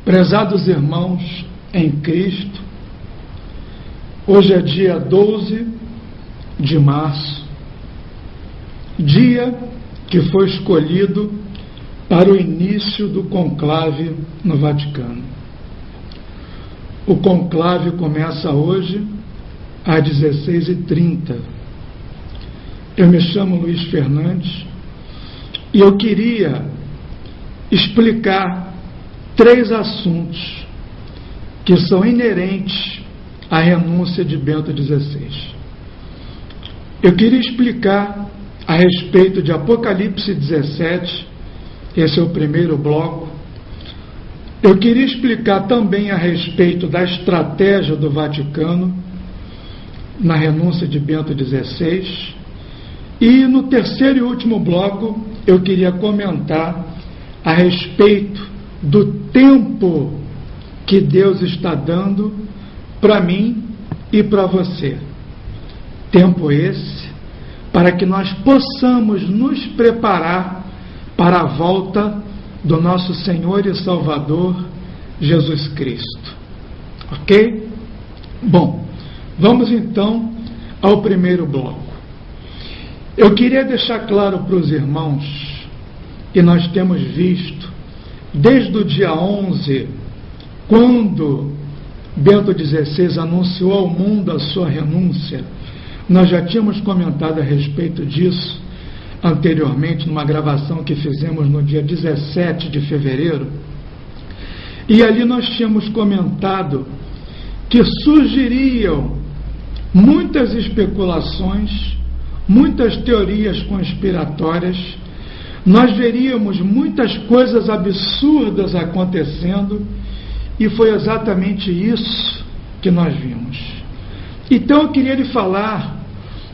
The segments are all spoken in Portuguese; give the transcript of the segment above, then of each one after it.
Prezados irmãos em Cristo, hoje é dia 12 de março, dia que foi escolhido para o início do conclave no Vaticano. O conclave começa hoje às 16h30. Eu me chamo Luiz Fernandes e eu queria explicar 3 assuntos que são inerentes à renúncia de Bento XVI. Eu queria explicar a respeito de Apocalipse 17, esse é o primeiro bloco. Eu queria explicar também a respeito da estratégia do Vaticano na renúncia de Bento XVI. E no terceiro e último bloco, eu queria comentar a respeito do tempo que Deus está dando para mim e para você. Tempo esse para que nós possamos nos preparar para a volta do nosso Senhor e Salvador Jesus Cristo. Ok? Bom, vamos então ao primeiro bloco. Eu queria deixar claro para os irmãos que nós temos visto desde o dia 11, quando Bento XVI anunciou ao mundo a sua renúncia. Nós já tínhamos comentado a respeito disso anteriormente, numa gravação que fizemos no dia 17 de fevereiro. E ali nós tínhamos comentado que surgiriam muitas especulações, muitas teorias conspiratórias. Nós veríamos muitas coisas absurdas acontecendo, e foi exatamente isso que nós vimos. Então eu queria lhe falar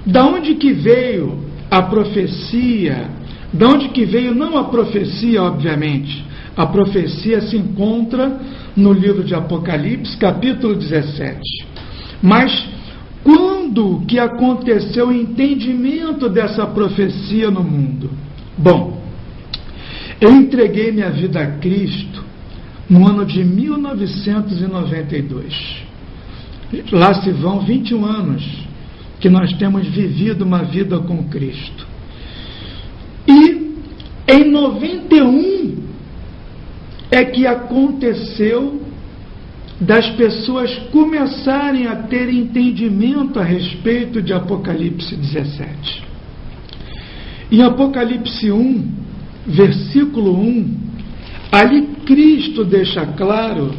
da onde que veio a profecia, da onde que veio, não a profecia, obviamente. A profecia se encontra no livro de Apocalipse, capítulo 17. Mas quando que aconteceu o entendimento dessa profecia no mundo? Bom, eu entreguei minha vida a Cristo no ano de 1992. Lá se vão 21 anos que nós temos vivido uma vida com Cristo. E em 91 é que aconteceu das pessoas começarem a ter entendimento a respeito de Apocalipse 17. Em Apocalipse 1, versículo 1, ali Cristo deixa claro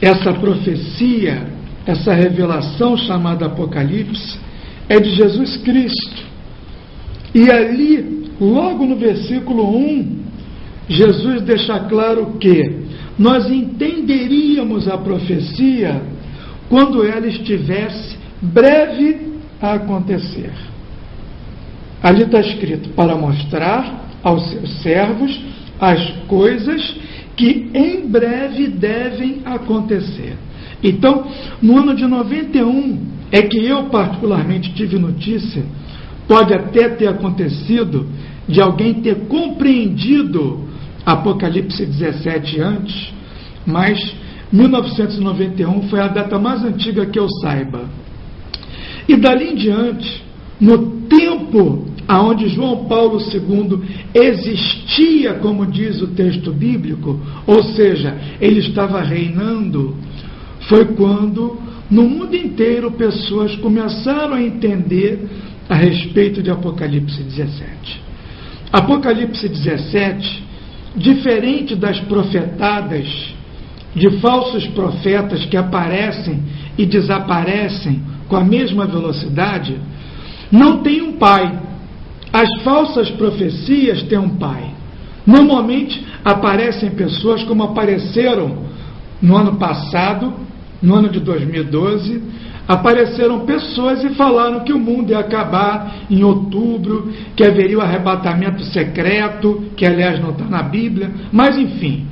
essa profecia, essa revelação chamada Apocalipse, é de Jesus Cristo. E ali, logo no versículo 1, Jesus deixa claro que nós entenderíamos a profecia quando ela estivesse breve a acontecer. Ali está escrito, para mostrar aos seus servos as coisas que em breve devem acontecer. Então, no ano de 91, é que eu particularmente tive notícia, pode até ter acontecido, de alguém ter compreendido Apocalipse 17 antes, mas 1991 foi a data mais antiga que eu saiba. E dali em diante, no tempo aonde João Paulo II existia, como diz o texto bíblico, ou seja, ele estava reinando, foi quando no mundo inteiro pessoas começaram a entender a respeito de Apocalipse 17. Apocalipse 17, diferente das profetadas de falsos profetas que aparecem e desaparecem com a mesma velocidade, não tem um pai. As falsas profecias têm um pai. Normalmente aparecem pessoas como apareceram no ano passado, no ano de 2012, apareceram pessoas e falaram que o mundo ia acabar em outubro, que haveria o arrebatamento secreto, que aliás não está na Bíblia, mas enfim.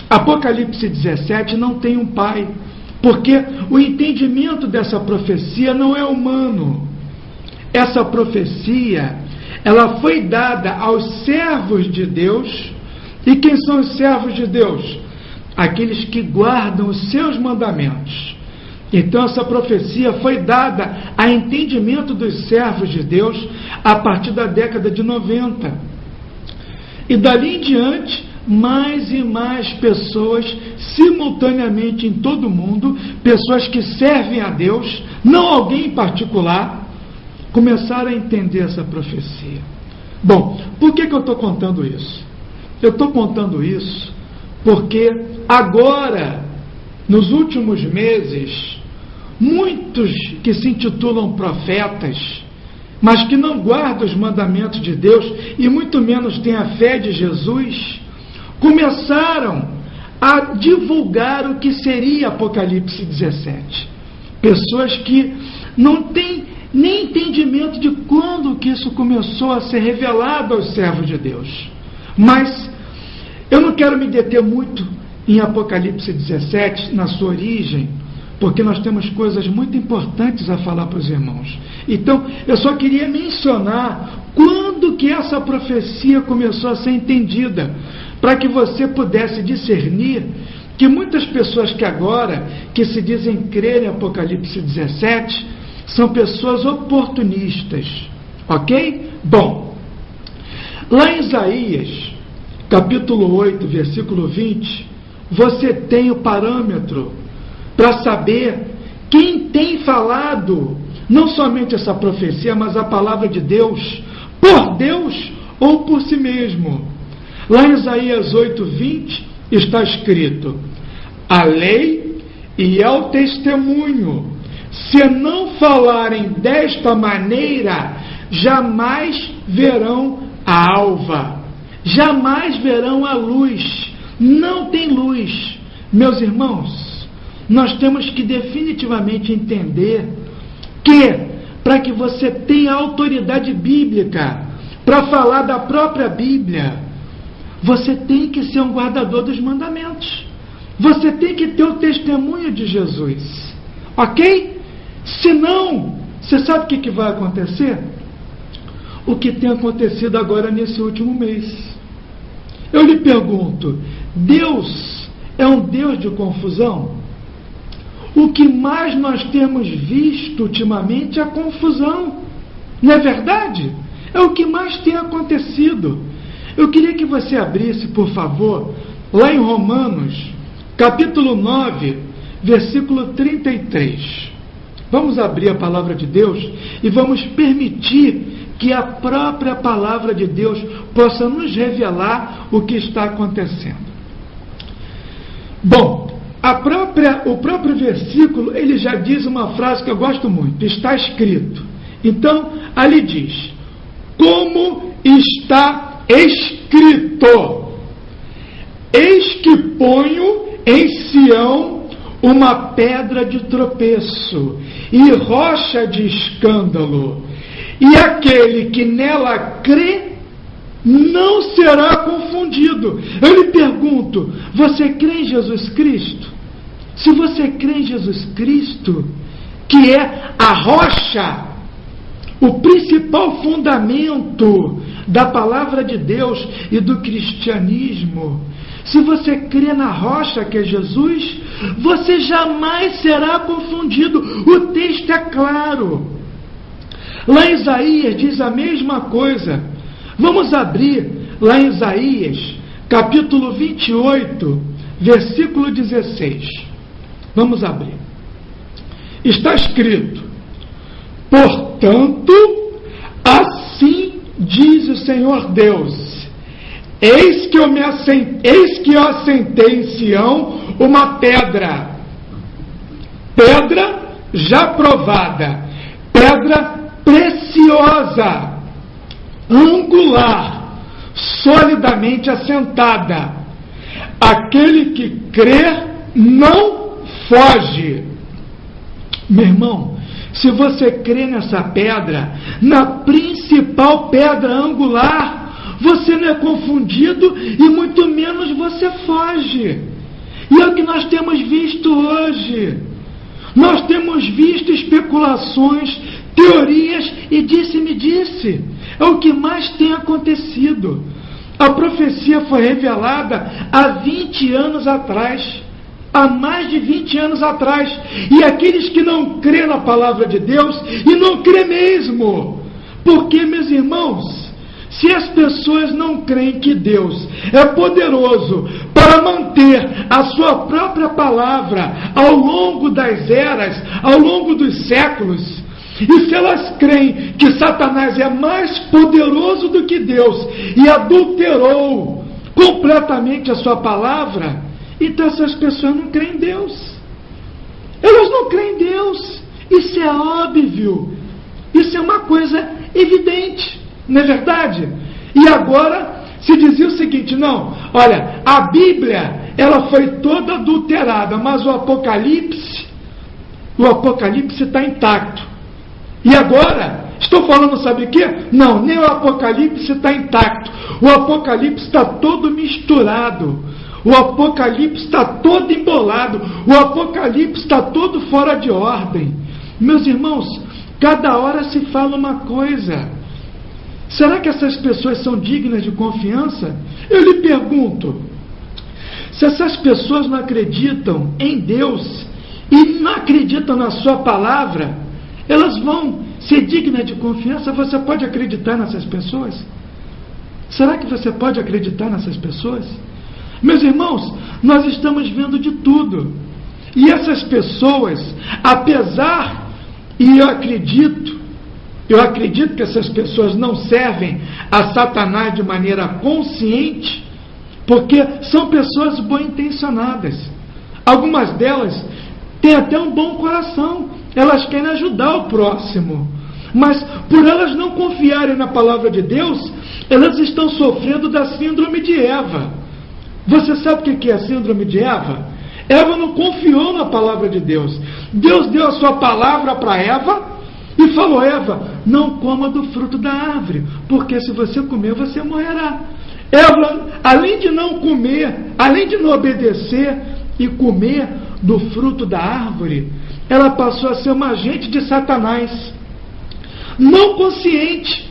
Apocalipse 17 não tem um pai, porque o entendimento dessa profecia não é humano. Essa profecia, ela foi dada aos servos de Deus. E quem são os servos de Deus? aqueles que guardam os seus mandamentos. Então essa profecia foi dada a entendimento dos servos de Deus a partir da década de 90. E dali em diante, mais e mais pessoas, simultaneamente em todo o mundo, pessoas que servem a Deus, não alguém em particular, começaram a entender essa profecia. Bom, por que eu estou contando isso? Eu estou contando isso porque agora, nos últimos meses, muitos que se intitulam profetas, mas que não guardam os mandamentos de Deus e muito menos têm a fé de Jesus, começaram a divulgar o que seria Apocalipse 17. Pessoas que não têm nem entendimento de quando que isso começou a ser revelado aos servos de Deus. Mas eu não quero me deter muito em Apocalipse 17, na sua origem, porque nós temos coisas muito importantes a falar para os irmãos. Então, eu só queria mencionar quando que essa profecia começou a ser entendida, para que você pudesse discernir que muitas pessoas que agora, que se dizem crer em Apocalipse 17, são pessoas oportunistas, ok? Bom, lá em Isaías, capítulo 8, versículo 20, você tem o parâmetro para saber quem tem falado, não somente essa profecia, mas a palavra de Deus, por Deus ou por si mesmo. Lá em Isaías 8, 20, está escrito: a lei e ao testemunho, se não falarem desta maneira, jamais verão a alva, jamais verão a luz. Não tem luz. Meus irmãos, nós temos que definitivamente entender que, para que você tenha autoridade bíblica para falar da própria Bíblia, você tem que ser um guardador dos mandamentos. Você tem que ter o testemunho de Jesus. Ok? Senão, você sabe o que vai acontecer? O que tem acontecido agora nesse último mês. Eu lhe pergunto, Deus é um Deus de confusão? O que mais nós temos visto ultimamente é a confusão. Não é verdade? É o que mais tem acontecido. Eu queria que você abrisse, por favor, lá em Romanos, capítulo 9, versículo 33. Vamos abrir a palavra de Deus e vamos permitir que a própria palavra de Deus possa nos revelar o que está acontecendo. Bom, o próprio versículo, ele já diz uma frase que eu gosto muito: está escrito. Então, ali diz: como está escrito, eis que ponho em Sião uma pedra de tropeço e rocha de escândalo, e aquele que nela crê não será confundido. Eu lhe pergunto, você crê em Jesus Cristo? Se você crê em Jesus Cristo, que é a rocha, o principal fundamento da palavra de Deus e do cristianismo, se você crê na rocha que é Jesus, você jamais será confundido. O texto é claro. Lá em Isaías diz a mesma coisa. Vamos abrir lá em Isaías, capítulo 28, versículo 16. Vamos abrir. Está escrito: portanto, assim diz o Senhor Deus: eis que eu assentei em Sião uma pedra já provada, pedra preciosa, angular, solidamente assentada. Aquele que crê não foge. Meu irmão, se você crê nessa pedra, na principal pedra angular, você não é confundido e muito menos você foge. E é o que nós temos visto hoje. Nós temos visto especulações, teorias e disse-me-disse. É o que mais tem acontecido. A profecia foi revelada há 20 anos atrás. Há mais de 20 anos atrás. E aqueles que não crêem na palavra de Deus, e não crêem mesmo. Porque, meus irmãos, se as pessoas não creem que Deus é poderoso para manter a sua própria palavra ao longo das eras, ao longo dos séculos, e se elas creem que Satanás é mais poderoso do que Deus e adulterou completamente a sua palavra, então essas pessoas não creem em Deus. Elas não creem em Deus. Isso é óbvio. Isso é uma coisa evidente. Não é verdade? E agora se dizia o seguinte: não, olha, a Bíblia, ela foi toda adulterada, mas o Apocalipse está intacto. E agora, estou falando, sabe o quê? Não, nem o Apocalipse está intacto. O Apocalipse está todo misturado. O Apocalipse está todo embolado. O Apocalipse está todo fora de ordem. Meus irmãos, cada hora se fala uma coisa. Será que essas pessoas são dignas de confiança? Eu lhe pergunto, se essas pessoas não acreditam em Deus e não acreditam na sua palavra, elas vão ser dignas de confiança? Você pode acreditar nessas pessoas? Será que você pode acreditar nessas pessoas? Meus irmãos, nós estamos vendo de tudo. E essas pessoas, apesar, e eu acredito que essas pessoas não servem a Satanás de maneira consciente, porque são pessoas bem intencionadas. Algumas delas têm até um bom coração, elas querem ajudar o próximo, mas por elas não confiarem na palavra de Deus, elas estão sofrendo da síndrome de Eva. Você sabe o que é a síndrome de Eva? Eva não confiou na palavra de Deus. Deus deu a sua palavra para Eva e falou: Eva, não coma do fruto da árvore, porque se você comer, você morrerá. Eva, além de não comer, além de não obedecer e comer do fruto da árvore, ela passou a ser uma agente de Satanás. Não consciente,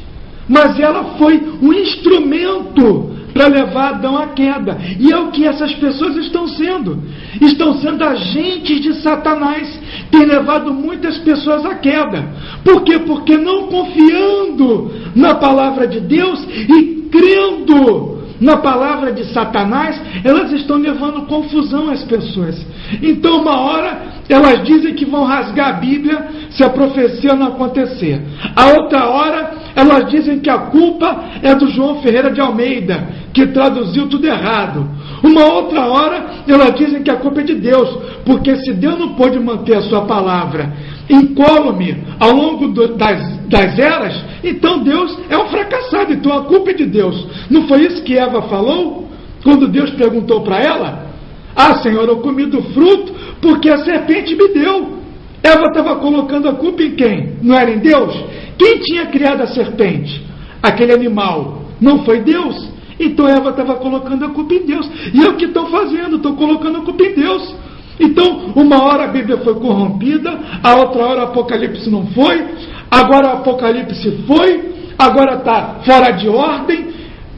mas ela foi um instrumento para levar Adão à queda. E é o que essas pessoas estão sendo. Estão sendo agentes de Satanás. Tem levado muitas pessoas à queda. Por quê? Porque não confiando na palavra de Deus e crendo na palavra de Satanás, elas estão levando confusão às pessoas. Então, uma hora, elas dizem que vão rasgar a Bíblia se a profecia não acontecer. A outra hora, elas dizem que a culpa é do João Ferreira de Almeida, que traduziu tudo errado. Uma outra hora, elas dizem que a culpa é de Deus, porque se Deus não pôde manter a sua palavra incólume ao longo das eras, então Deus é um fracassado, então a culpa é de Deus. Não foi isso que Eva falou? Quando Deus perguntou para ela: ah, Senhor, eu comi do fruto porque a serpente me deu. Eva estava colocando a culpa em quem? Não era em Deus? Quem tinha criado a serpente? Aquele animal. Não foi Deus? Então Eva estava colocando a culpa em Deus. E é o que estão fazendo, estão colocando a culpa em Deus. Então, uma hora a Bíblia foi corrompida, a outra hora o Apocalipse não foi, agora o Apocalipse foi, agora está fora de ordem,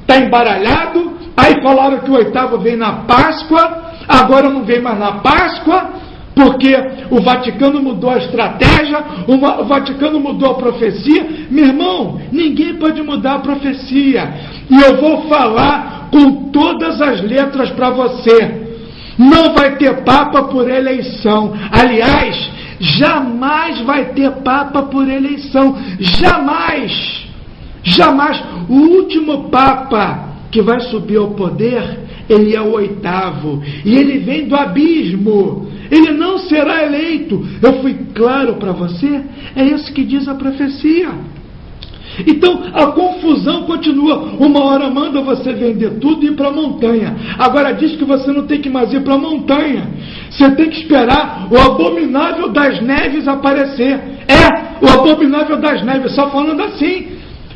está embaralhado. Aí falaram que o oitavo vem na Páscoa, agora não vem mais na Páscoa, porque o Vaticano mudou a estratégia, o Vaticano mudou a profecia. Meu irmão, ninguém pode mudar a profecia. E eu vou falar com todas as letras para você. Não vai ter Papa por eleição. Aliás, jamais vai ter Papa por eleição. Jamais. Jamais. O último Papa que vai subir ao poder, ele é o oitavo. E ele vem do abismo. Ele não será eleito. Eu fui claro para você? É isso que diz a profecia. Então a confusão continua. Uma hora manda você vender tudo e ir para a montanha. Agora diz que você não tem que mais ir para a montanha. Você tem que esperar o abominável das neves aparecer. O abominável das neves, só falando assim.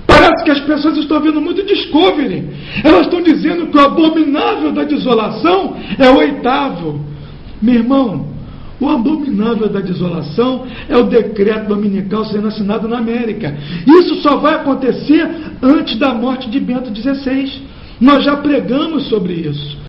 Parece que as pessoas estão vendo muito Discovery. Elas estão dizendo que o abominável da desolação é o oitavo. Meu irmão, o abominável da desolação é o decreto dominical sendo assinado na América. Isso só vai acontecer antes da morte de Bento XVI. Nós já pregamos sobre isso.